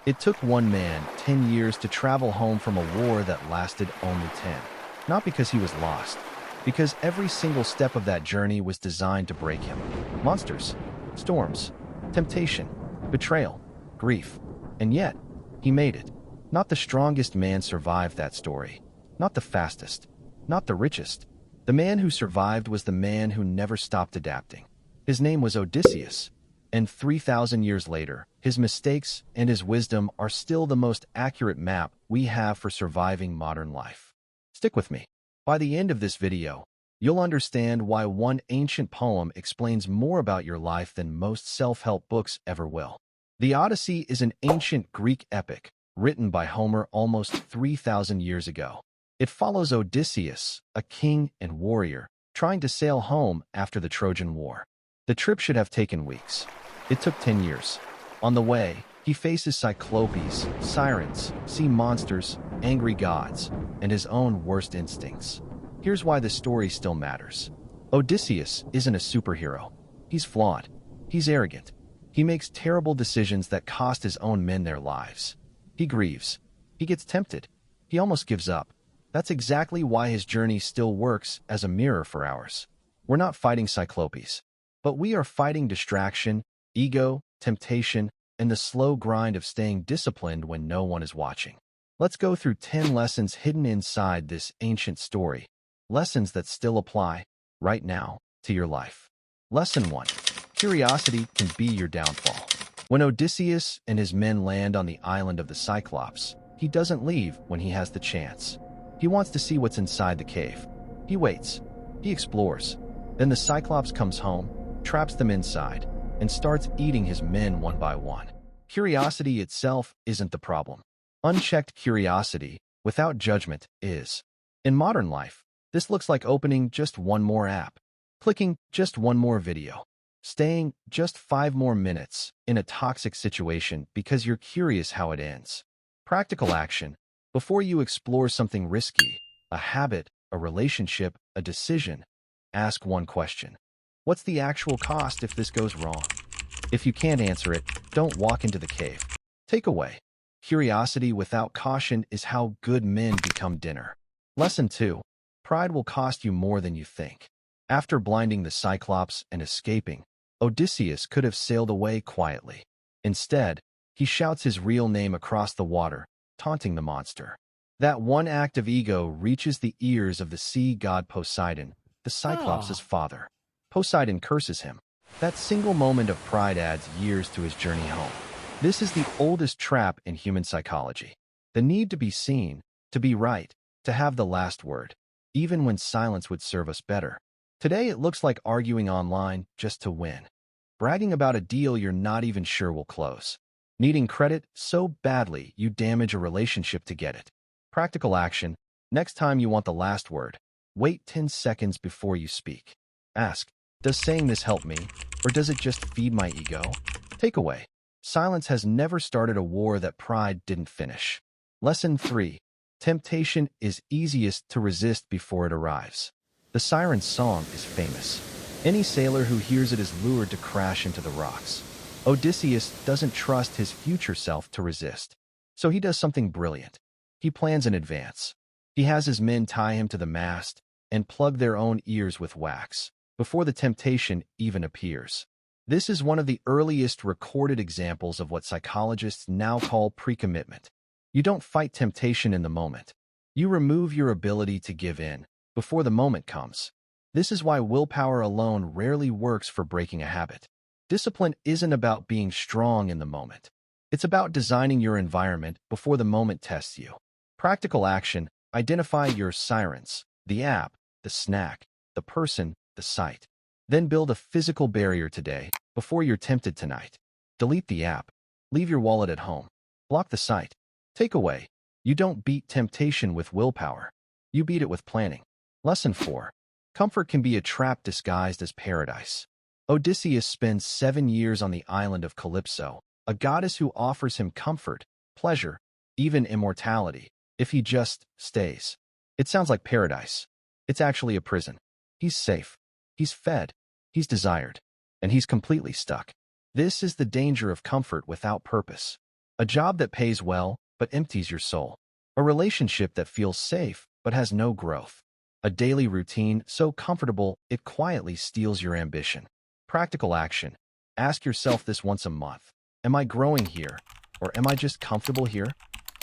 It took one man 10 years to travel home from a war that lasted only 10. Not because he was lost, because every single step of that journey was designed to break him. Monsters, storms, temptation, betrayal, grief. And yet, he made it. Not the strongest man survived that story. Not the fastest. Not the richest. The man who survived was the man who never stopped adapting. His name was Odysseus. And 3,000 years later, his mistakes and his wisdom are still the most accurate map we have for surviving modern life. Stick with me. By the end of this video, you'll understand why one ancient poem explains more about your life than most self-help books ever will. The Odyssey is an ancient Greek epic written by Homer almost 3,000 years ago. It follows Odysseus, a king and warrior, trying to sail home after the Trojan War. The trip should have taken weeks. It took 10 years. On the way, he faces cyclopes, sirens, sea monsters, angry gods, and his own worst instincts. Here's why this story still matters. Odysseus isn't a superhero. He's flawed. He's arrogant. He makes terrible decisions that cost his own men their lives. He grieves. He gets tempted. He almost gives up. That's exactly why his journey still works as a mirror for ours. We're not fighting cyclopes, but we are fighting distraction, ego, temptation, and the slow grind of staying disciplined when no one is watching. Let's go through 10 lessons hidden inside this ancient story. Lessons that still apply, right now, to your life. Lesson 1. Curiosity can be your downfall. When Odysseus and his men land on the island of the Cyclops, he doesn't leave when he has the chance. He wants to see what's inside the cave. He waits. He explores. Then the Cyclops comes home, traps them inside, and starts eating his men one by one. Curiosity itself isn't the problem. Unchecked curiosity, without judgment, is. In modern life, this looks like opening just one more app, clicking just one more video, staying just 5 more minutes in a toxic situation because you're curious how it ends. Practical action. Before you explore something risky, a habit, a relationship, a decision, ask one question. What's the actual cost if this goes wrong? If you can't answer it, don't walk into the cave. Takeaway. Curiosity without caution is how good men become dinner. Lesson 2. Pride will cost you more than you think. After blinding the Cyclops and escaping, Odysseus could have sailed away quietly. Instead, he shouts his real name across the water, taunting the monster. That one act of ego reaches the ears of the sea god Poseidon, the Cyclops' father. Poseidon curses him. That single moment of pride adds years to his journey home. This is the oldest trap in human psychology. The need to be seen, to be right, to have the last word, even when silence would serve us better. Today it looks like arguing online just to win. Bragging about a deal you're not even sure will close. Needing credit so badly you damage a relationship to get it. Practical action. Next time you want the last word, wait 10 seconds before you speak. Ask, does saying this help me, or does it just feed my ego? Takeaway. Silence has never started a war that pride didn't finish. Lesson 3. Temptation is easiest to resist before it arrives. The siren's song is famous. Any sailor who hears it is lured to crash into the rocks. Odysseus doesn't trust his future self to resist. So he does something brilliant. He plans in advance. He has his men tie him to the mast and plug their own ears with wax before the temptation even appears. This is one of the earliest recorded examples of what psychologists now call pre-commitment. You don't fight temptation in the moment. You remove your ability to give in before the moment comes. This is why willpower alone rarely works for breaking a habit. Discipline isn't about being strong in the moment. It's about designing your environment before the moment tests you. Practical action. Identify your sirens, the app, the snack, the person, the site. Then build a physical barrier today before you're tempted tonight. Delete the app. Leave your wallet at home. Block the site. Takeaway. You don't beat temptation with willpower. You beat it with planning. Lesson 4. Comfort can be a trap disguised as paradise. Odysseus spends 7 years on the island of Calypso, a goddess who offers him comfort, pleasure, even immortality, if he just stays. It sounds like paradise. It's actually a prison. He's safe. He's fed. He's desired. And he's completely stuck. This is the danger of comfort without purpose. A job that pays well but empties your soul. A relationship that feels safe but has no growth. A daily routine so comfortable it quietly steals your ambition. Practical action. Ask yourself this once a month. Am I growing here, or am I just comfortable here?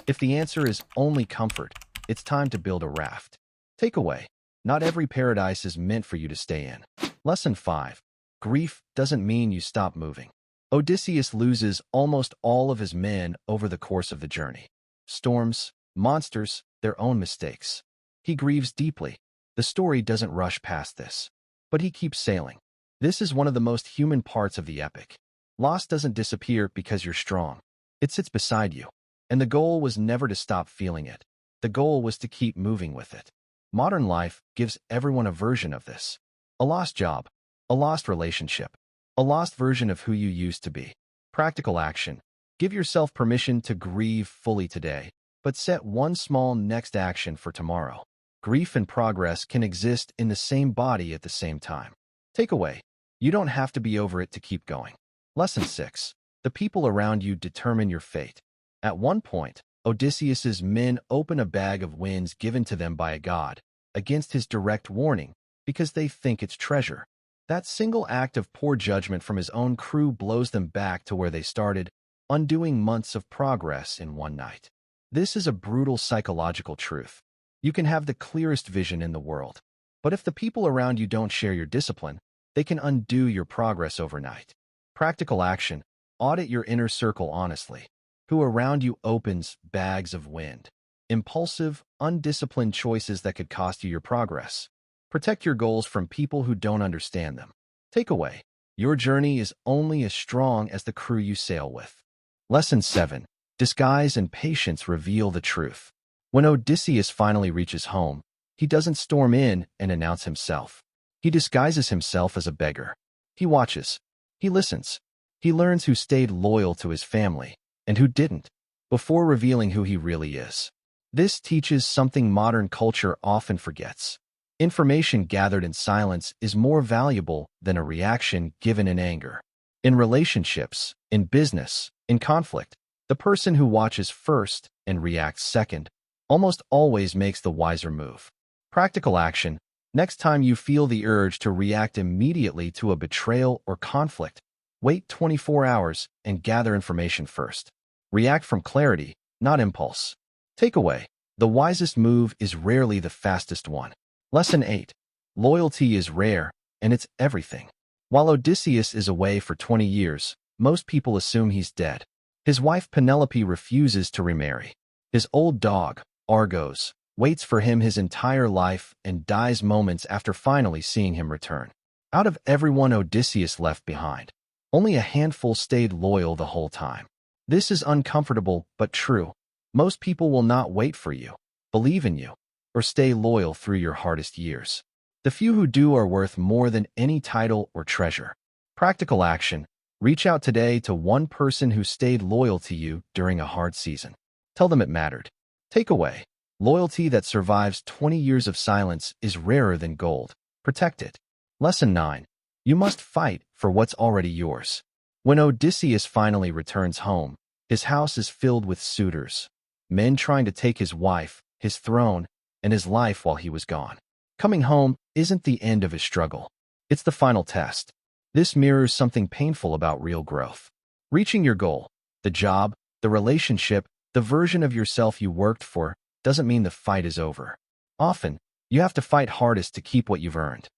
If the answer is only comfort, it's time to build a raft. Takeaway. Not every paradise is meant for you to stay in. Lesson 5. Grief doesn't mean you stop moving. Odysseus loses almost all of his men over the course of the journey. Storms, monsters, their own mistakes. He grieves deeply. The story doesn't rush past this. But he keeps sailing. This is one of the most human parts of the epic. Loss doesn't disappear because you're strong. It sits beside you. And the goal was never to stop feeling it. The goal was to keep moving with it. Modern life gives everyone a version of this. A lost job, a lost relationship, a lost version of who you used to be. Practical action. Give yourself permission to grieve fully today, but set one small next action for tomorrow. Grief and progress can exist in the same body at the same time. Takeaway. You don't have to be over it to keep going. Lesson 6. The people around you determine your fate. At one point, Odysseus's men open a bag of winds given to them by a god, against his direct warning, because they think it's treasure. That single act of poor judgment from his own crew blows them back to where they started, undoing months of progress in one night. This is a brutal psychological truth. You can have the clearest vision in the world, but if the people around you don't share your discipline, they can undo your progress overnight. Practical action. Audit your inner circle honestly. Who around you opens bags of wind? Impulsive, undisciplined choices that could cost you your progress. Protect your goals from people who don't understand them. Takeaway. Your journey is only as strong as the crew you sail with. Lesson 7. Disguise and patience reveal the truth. When Odysseus finally reaches home, he doesn't storm in and announce himself. He disguises himself as a beggar. He watches. He listens. He learns who stayed loyal to his family and who didn't, before revealing who he really is. This teaches something modern culture often forgets. Information gathered in silence is more valuable than a reaction given in anger. In relationships, in business, in conflict, the person who watches first and reacts second almost always makes the wiser move. Practical action. Next time you feel the urge to react immediately to a betrayal or conflict, wait 24 hours and gather information first. React from clarity, not impulse. Takeaway. The wisest move is rarely the fastest one. Lesson 8. Loyalty is rare, and it's everything. While Odysseus is away for 20 years, most people assume he's dead. His wife Penelope refuses to remarry. His old dog, Argos, waits for him his entire life and dies moments after finally seeing him return. Out of everyone Odysseus left behind, only a handful stayed loyal the whole time. This is uncomfortable but true. Most people will not wait for you, believe in you, or stay loyal through your hardest years. The few who do are worth more than any title or treasure. Practical action. Reach out today to one person who stayed loyal to you during a hard season. Tell them it mattered. Takeaway. Loyalty that survives 20 years of silence is rarer than gold. Protect it. Lesson 9. You must fight for what's already yours. When Odysseus finally returns home, his house is filled with suitors. Men trying to take his wife, his throne, and his life while he was gone. Coming home isn't the end of his struggle. It's the final test. This mirrors something painful about real growth. Reaching your goal, the job, the relationship, the version of yourself you worked for, doesn't mean the fight is over. Often, you have to fight hardest to keep what you've earned.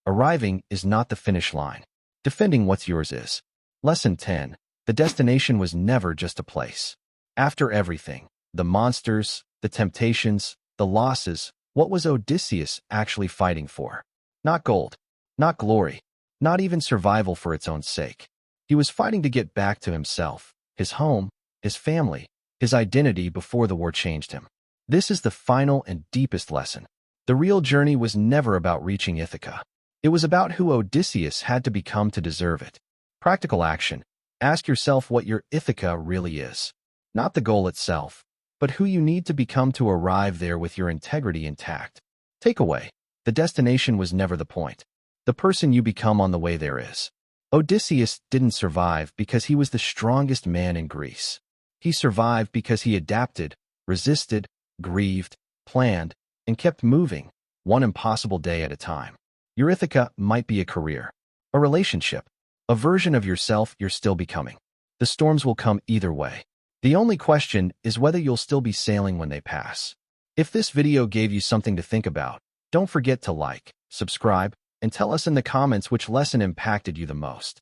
Arriving is not the finish line. Defending what's yours is. Lesson 10. The destination was never just a place. After everything, the monsters, the temptations, the losses, what was Odysseus actually fighting for? Not gold, not glory, not even survival for its own sake. He was fighting to get back to himself, his home, his family, his identity before the war changed him. This is the final and deepest lesson. The real journey was never about reaching Ithaca. It was about who Odysseus had to become to deserve it. Practical action. Ask yourself what your Ithaca really is. Not the goal itself, but who you need to become to arrive there with your integrity intact. Takeaway. The destination was never the point. The person you become on the way there is. Odysseus didn't survive because he was the strongest man in Greece. He survived because he adapted, resisted, grieved, planned, and kept moving, one impossible day at a time. Your Ithaca might be a career, a relationship, a version of yourself you're still becoming. The storms will come either way. The only question is whether you'll still be sailing when they pass. If this video gave you something to think about, don't forget to like, subscribe, and tell us in the comments which lesson impacted you the most.